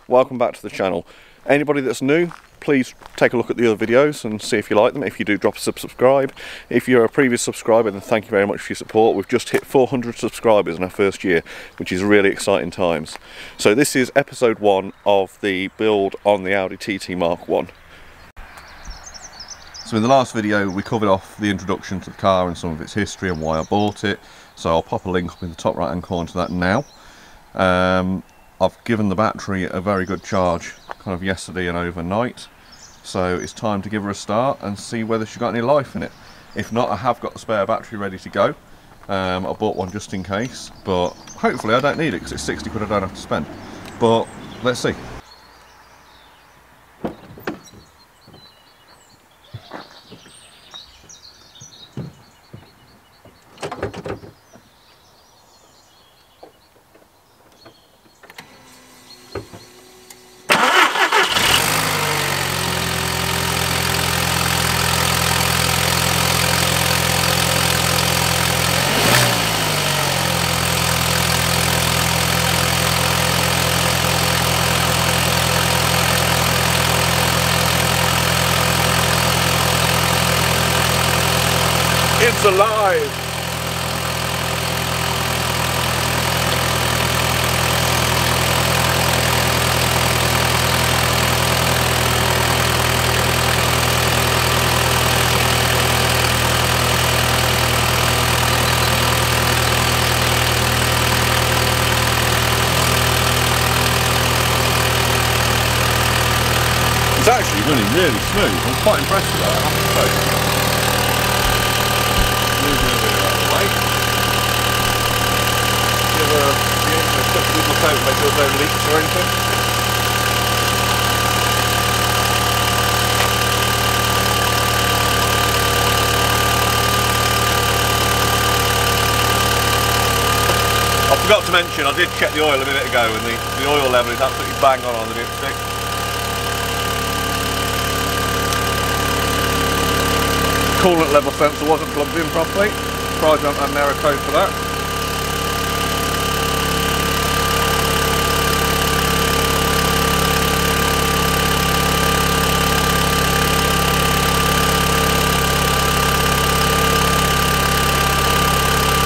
welcome back to the channel. Anybody that's new, please take a look at the other videos and see if you like them. If you do, drop a subscribe. If you're a previous subscriber, then thank you very much for your support. We've just hit 400 subscribers in our first year, which is really exciting times. So this is episode 1 of the build on the Audi TT Mark 1. So in the last video we covered off the introduction to the car and some of its history and why I bought it. So I'll pop a link up in the top right hand corner to that now. I've given the battery a very good charge kind of yesterday and overnight. So it's time to give her a start and see whether she's got any life in it. If not, I have got the spare battery ready to go. I bought one just in case, but hopefully I don't need it because it's 60 quid I don't have to spend. But let's see. It's alive! It's actually running really smooth. I'm quite impressed with that, I have to say. Make sure there's no leaks or anything. I forgot to mention, I did check the oil a minute ago and the oil level is absolutely bang on the dipstick. Coolant level sensor wasn't plugged in properly. Surprised I haven't had an error code for that.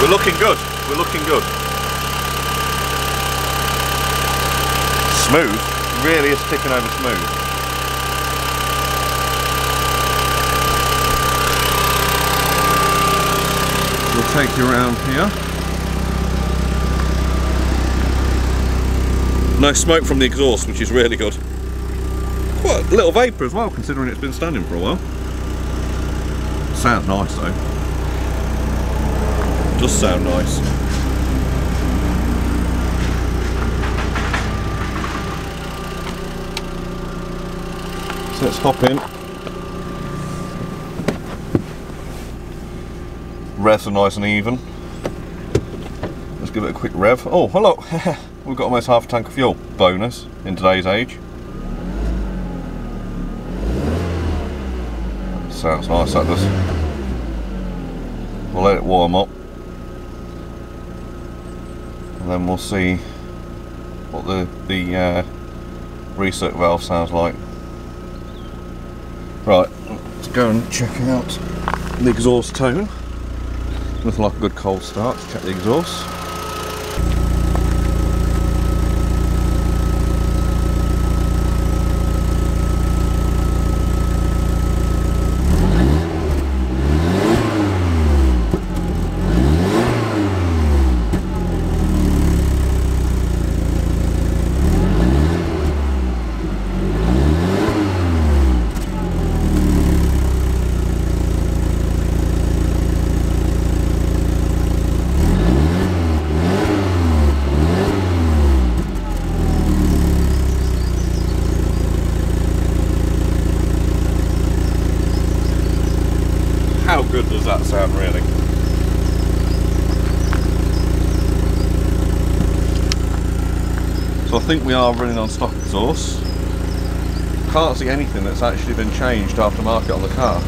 We're looking good, we're looking good. Smooth, really is ticking over smooth. We'll take you around here. No smoke from the exhaust, which is really good. Quite a little vapour as well, considering it's been standing for a while. Sounds nice though. Does sound nice. So let's hop in. Revs are nice and even. Let's give it a quick rev. Oh, hello! We've got almost half a tank of fuel. Bonus in today's age. Sounds nice, that does. We'll let it warm up. And then we'll see what the recirc valve sounds like. Right, let's go and check out the exhaust tone. Nothing like a good cold start to check the exhaust. How good does that sound, really? So I think we are running on stock exhaust. Can't see anything that's actually been changed aftermarket on the car,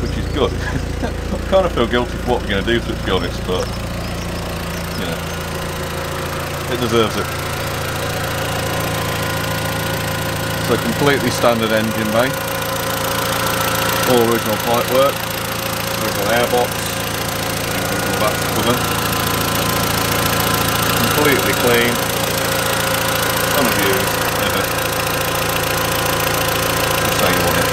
which is good. I kind of feel guilty for what we're going to do to it, to be honest, but you know, it deserves it. So completely standard engine bay, all original pipework, original airbox, original battery cover, completely clean, unabused, just how you want it.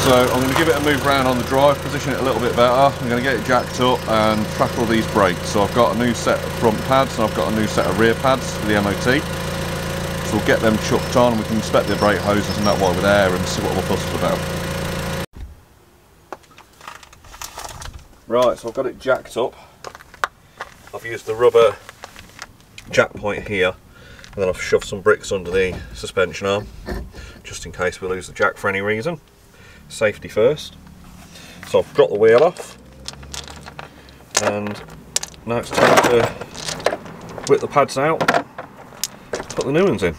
So I'm going to give it a move around on the drive, position it a little bit better. I'm going to get it jacked up and tackle these brakes. So I've got a new set of front pads and I've got a new set of rear pads for the MOT. So we'll get them chucked on and we can inspect the brake hoses and that while we're there and see what all the fuss is about. Right, so I've got it jacked up. I've used the rubber jack point here and then I've shoved some bricks under the suspension arm just in case we lose the jack for any reason. Safety first. So I've dropped the wheel off and now it's time to whip the pads out, put the new ones in.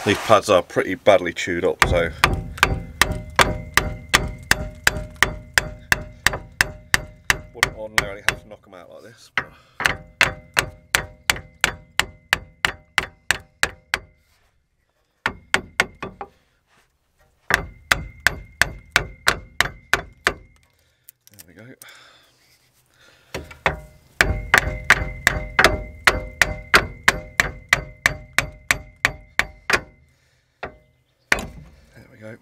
These pads are pretty badly chewed up, so wouldn't ordinarily have to knock them out like this. But there we go. Go.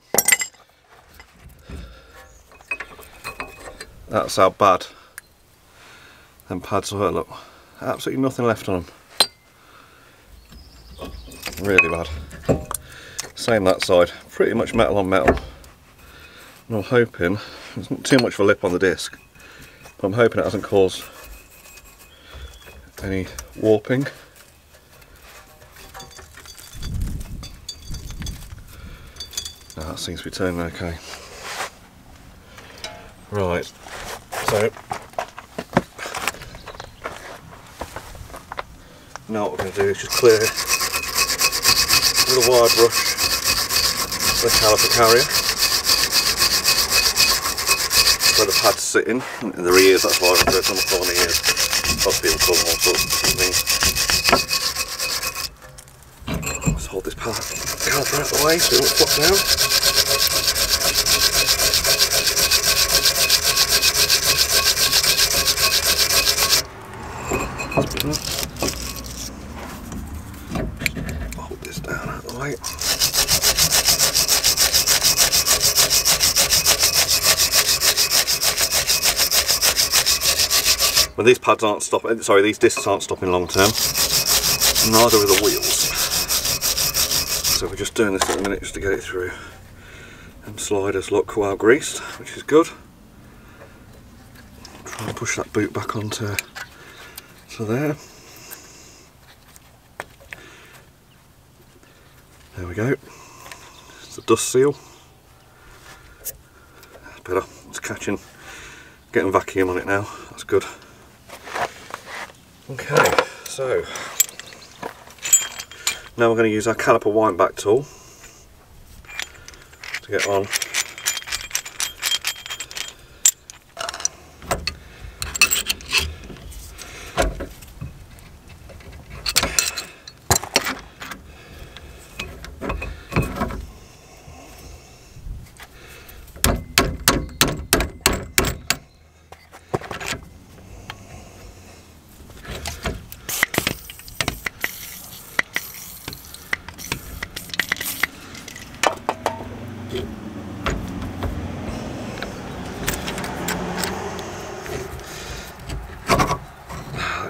That's how bad them pads were. Look, absolutely nothing left on them. Really bad. Same that side, pretty much metal on metal. And I'm hoping there's not too much of a lip on the disc, but I'm hoping it hasn't caused any warping. That seems to be turning okay. Right, so now what we're going to do is just clear with a wire brush the caliper carrier where the pad's sitting, in the ears. That's why I've got on the corner ears. Most people call them all sorts of things. Let's hold this caliper out of the way so it won't flop down. Hold this down out of the way. Well, these pads aren't stopping, sorry, these discs aren't stopping long term, neither are the wheels. So we're just doing this at the minute just to get it through. And sliders look well greased, which is good. Try and push that boot back onto there. There we go. It's the dust seal. That's better. It's catching, getting vacuum on it now. That's good. Okay, so now we're going to use our caliper wind back tool to get on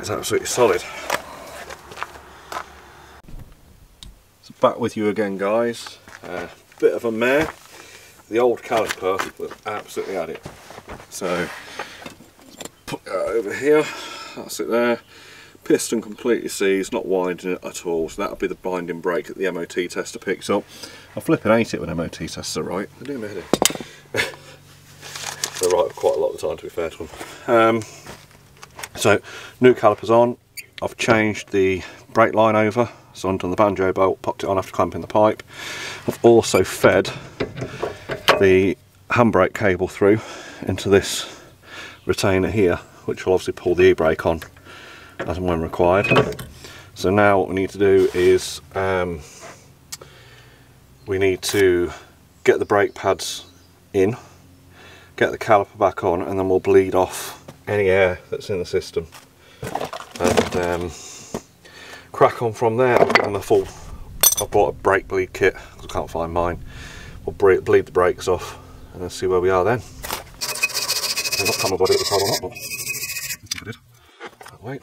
It's absolutely solid. So back with you again, guys. Bit of a mare. The old caliper was absolutely at it. So put over here. That's it there. Piston completely seized, not winding it at all, so that'll be the binding brake that the MOT tester picks up. I flipping hate it when MOT tests are right. They do me head in. They're right quite a lot of the time, to be fair to them. So, new calipers on. I've changed the brake line over, so undone the banjo bolt, popped it on after clamping the pipe. I've also fed the handbrake cable through into this retainer here, which will obviously pull the e-brake on as and when required. So now what we need to do is we need to get the brake pads in, get the caliper back on, and then we'll bleed off any air that's in the system and crack on from there. I'll give them a full, I've bought a brake bleed kit because I can't find mine. We'll bleed the brakes off and then see where we are then. I'm not telling nobody at the time or not, but I think I did. That way.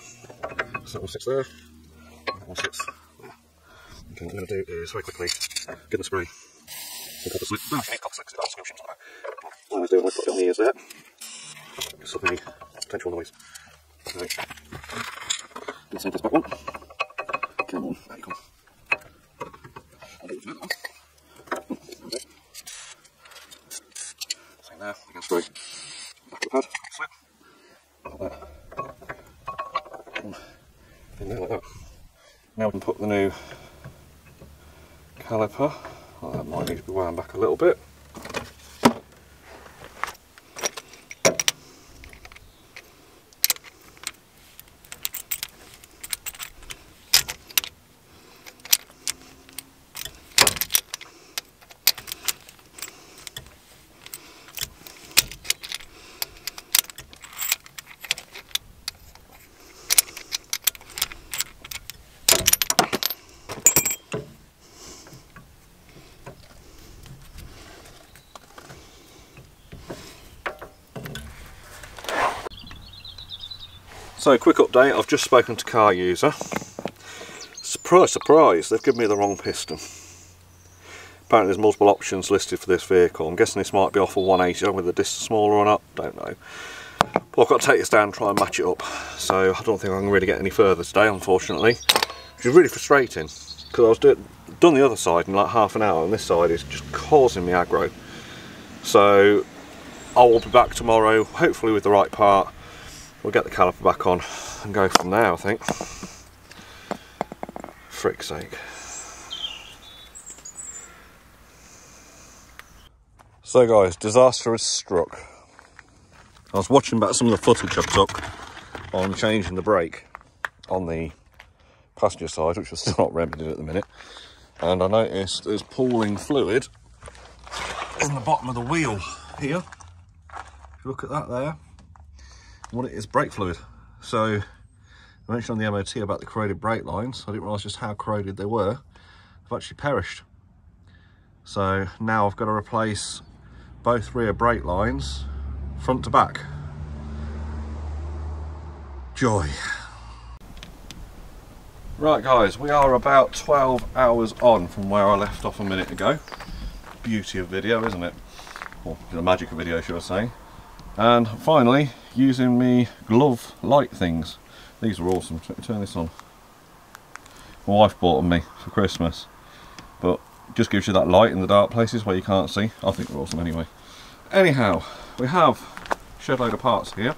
So that one sits there, that one sits there. Okay, what I'm going to do is very quickly get the spray. Copper slip. No, I need copper slips, it's solutions. What I was doing was put it on the ears there. Just stop any potential noise. Right. Let's send this back one. Come on, there you come. I'll do it for that one. Okay. Same there, again spray. Back of the pad, slip. Like that. In there like that. Now we can put the new caliper. Well, that might need to be wound back a little bit. So, quick update, I've just spoken to Car User. Surprise, surprise, they've given me the wrong piston. Apparently there's multiple options listed for this vehicle. I'm guessing this might be off a 180 with the disc smaller or not, don't know. But I've got to take this down and try and match it up. So I don't think I can really get any further today, unfortunately. Which is really frustrating, because I was done the other side in like half an hour and this side is just causing me aggro. So I will be back tomorrow, hopefully with the right part. We'll get the caliper back on and go from there, I think. Frick's sake. So guys, disaster has struck. I was watching back some of the footage I took on changing the brake on the passenger side, which was still not remedied at the minute. And I noticed there's pooling fluid in the bottom of the wheel here. If you look at that there. What it is, brake fluid. So I mentioned on the MOT about the corroded brake lines. I didn't realise just how corroded they were. They've actually perished. So now I've got to replace both rear brake lines front to back. Joy. Right guys, we are about 12 hours on from where I left off a minute ago. Beauty of video, isn't it? Or the magic of video, should I say. And finally, using me glove light things. These are awesome. Let me turn this on. My wife bought them me for Christmas. But it just gives you that light in the dark places where you can't see. I think they're awesome anyway. Anyhow, we have a shed load of parts here.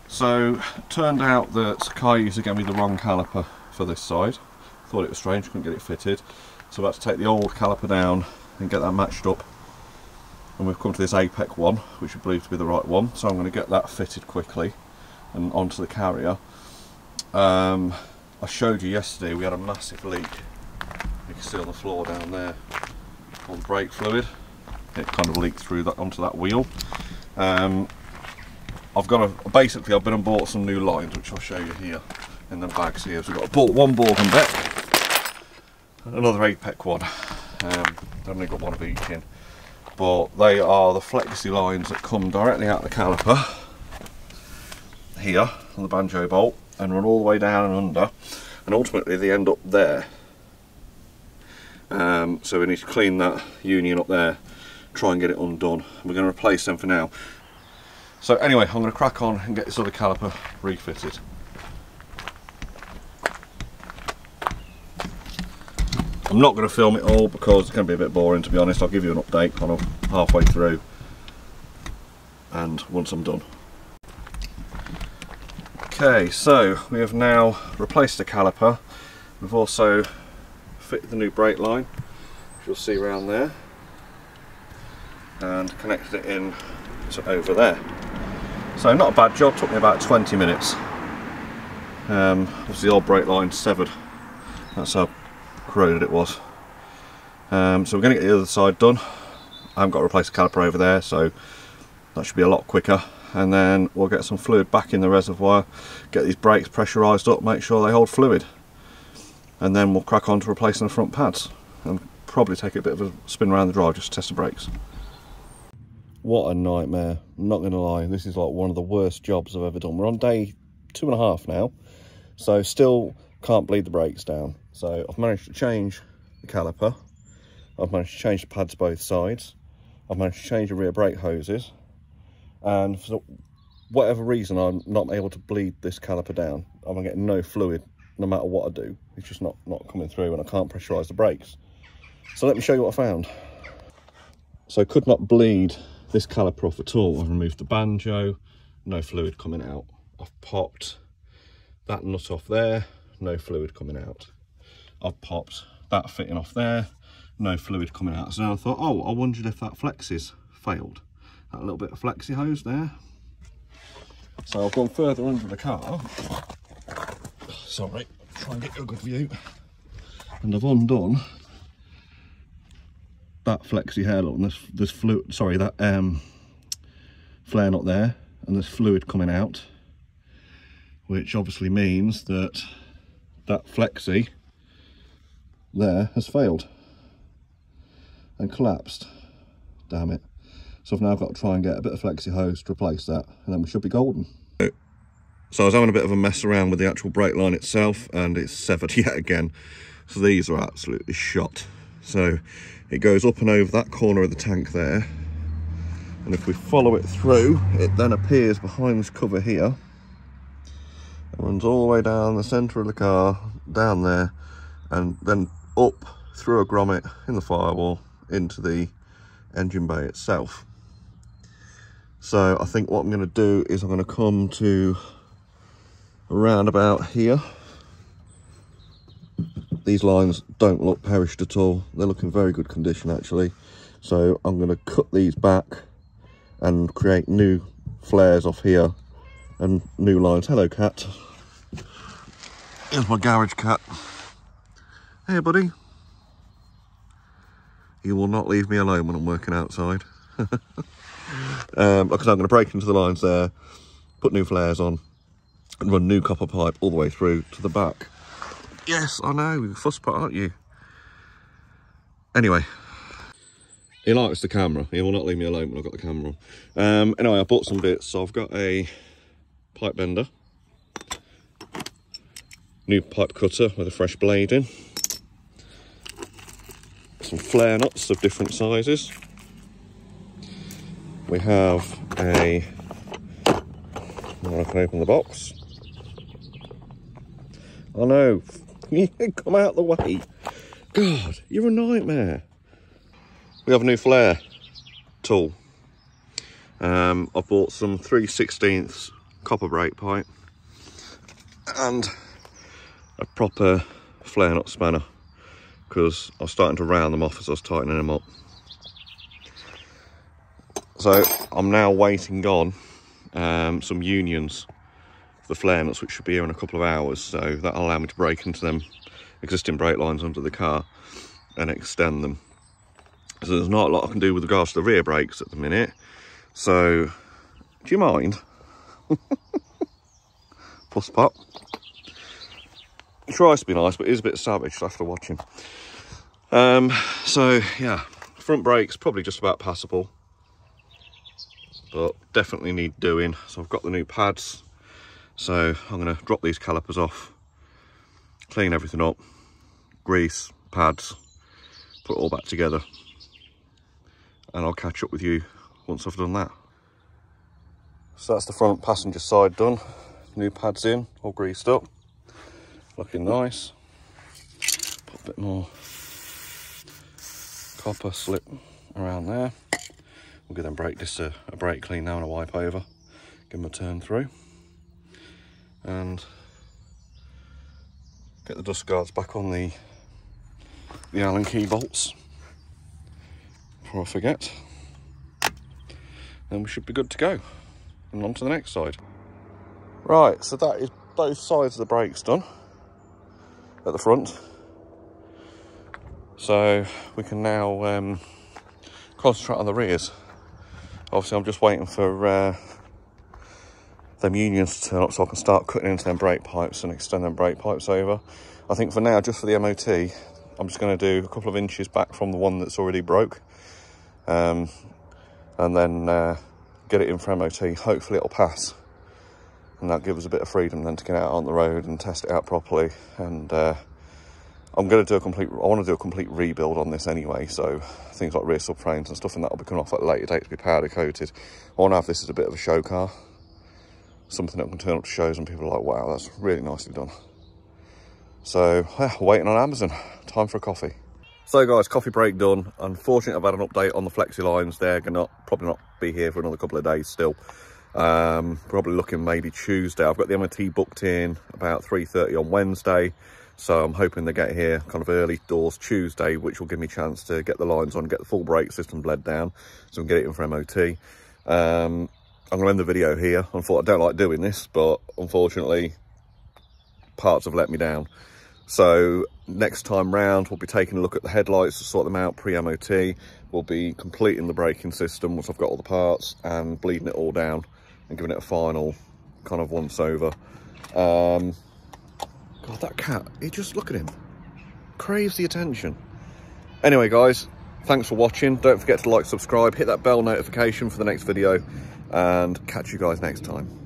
So, turned out that Car User gave me the wrong caliper for this side. Thought it was strange, couldn't get it fitted. So I've had to take the old caliper down and get that matched up. And we've come to this Apex one, which I believe to be the right one, so I'm going to get that fitted quickly and onto the carrier. I showed you yesterday we had a massive leak. You can see on the floor down there, all the brake fluid. It kind of leaked through that onto that wheel. I've been and bought some new lines, which I'll show you here in the bags here. So we've got one Borg Beck, another Apex one. I've only got one of each in. But they are the flexi lines that come directly out of the caliper here on the banjo bolt and run all the way down and under, and ultimately they end up there. So we need to clean that union up there, try and get it undone. We're going to replace them for now. So anyway, I'm going to crack on and get this other caliper refitted. I'm not going to film it all because it's going to be a bit boring, to be honest. I'll give you an update kind of halfway through and once I'm done. Okay, so we have now replaced the caliper. We've also fitted the new brake line, which you'll see around there, and connected it in to over there. So not a bad job, took me about 20 minutes. Obviously the old brake line severed, that's how corroded it was. So we're going to get the other side done. I haven't got to replace the caliper over there, so that should be a lot quicker. And then we'll get some fluid back in the reservoir, get these brakes pressurised up, make sure they hold fluid. And then we'll crack on to replacing the front pads and probably take a bit of a spin around the drive just to test the brakes. What a nightmare, I'm not going to lie, this is like one of the worst jobs I've ever done. We're on day 2.5 now, so still can't bleed the brakes down. So I've managed to change the caliper, I've managed to change the pads both sides, I've managed to change the rear brake hoses, and for whatever reason I'm not able to bleed this caliper down. I'm getting no fluid no matter what I do. It's just not coming through, and I can't pressurise the brakes. So let me show you what I found. So I could not bleed this caliper off at all. I've removed the banjo, no fluid coming out. I've popped that nut off there, no fluid coming out. I've popped that fitting off there, no fluid coming out. So now I thought, oh, I wondered if that flexis failed. That little bit of flexi hose there. So I've gone further under the car. Sorry, try and get you a good view. And I've undone that flexi hair look, and there's fluid, sorry, that flare nut there, and there's fluid coming out, which obviously means that that flexi there has failed and collapsed. Damn it. So I've now got to try and get a bit of flexi hose to replace that, and then we should be golden. So I was having a bit of a mess around with the actual brake line itself, and it's severed yet again. So these are absolutely shot. So it goes up and over that corner of the tank there, and if we follow it through, it then appears behind this cover here and runs all the way down the centre of the car, down there, and then up through a grommet in the firewall into the engine bay itself. So I think what I'm going to do is I'm going to come to around about here. These lines don't look perished at all, they look in very good condition actually. So I'm going to cut these back and create new flares off here and new lines. Hello cat, here's my garage cat. Hey buddy, you will not leave me alone when I'm working outside. Because I'm going to break into the lines there, put new flares on and run new copper pipe all the way through to the back. Yes, I know, you're a fuss pot, aren't you? Anyway, he likes the camera. He will not leave me alone when I've got the camera on. Anyway, I bought some bits. So I've got a pipe bender, new pipe cutter with a fresh blade in, some flare nuts of different sizes. We have I can open the box. Oh no, come out the way. God, you're a nightmare. We have a new flare tool. I bought some 3/16 copper brake pipe and a proper flare nut spanner, because I was starting to round them off as I was tightening them up. So I'm now waiting on some unions for the flare nuts, which should be here in a couple of hours. So that'll allow me to break into them existing brake lines under the car and extend them. So there's not a lot I can do with regards to the rear brakes at the minute. So, do you mind? Puss pop. He tries to be nice, but he's a bit savage after watching. So yeah, front brakes probably just about passable, but definitely need doing. So I've got the new pads. So I'm going to drop these calipers off, clean everything up, grease, pads, put it all back together, and I'll catch up with you once I've done that. So that's the front passenger side done. New pads in, all greased up. Looking nice. Put a bit more copper slip around there. We'll give them brake discs a brake clean now and a wipe over. Give them a turn through. And get the dust guards back on the Allen key bolts before I forget. Then we should be good to go. And on to the next side. Right, so that is both sides of the brakes done at the front. So we can now concentrate on the rears. Obviously I'm just waiting for them unions to turn up so I can start cutting into them brake pipes and extend them brake pipes over. I think for now, just for the MOT, I'm just going to do a couple of inches back from the one that's already broke. And then get it in for MOT. Hopefully it'll pass. And that'll give us a bit of freedom then to get out on the road and test it out properly. And I'm going to do I want to do a complete rebuild on this anyway. So things like rear subframes and stuff, and that'll be coming off at a later date to be powder coated. I want to have this as a bit of a show car. Something that can turn up to shows and people are like, wow, that's really nicely done. So, yeah, waiting on Amazon. Time for a coffee. So guys, coffee break done. Unfortunately, I've had an update on the flexi lines. They're probably not be here for another couple of days still. Probably looking maybe Tuesday. I've got the MOT booked in about 3:30 on Wednesday. So I'm hoping they get here kind of early doors Tuesday, which will give me a chance to get the lines on, get the full brake system bled down, so we can get it in for MOT. I'm going to end the video here. I don't like doing this, but unfortunately, parts have let me down. So next time round, we'll be taking a look at the headlights to sort them out pre-MOT. We'll be completing the braking system once I've got all the parts and bleeding it all down and giving it a final kind of once over. God, that cat, look at him. Craves the attention. Anyway, guys, thanks for watching. Don't forget to like, subscribe, hit that bell notification for the next video, and catch you guys next time.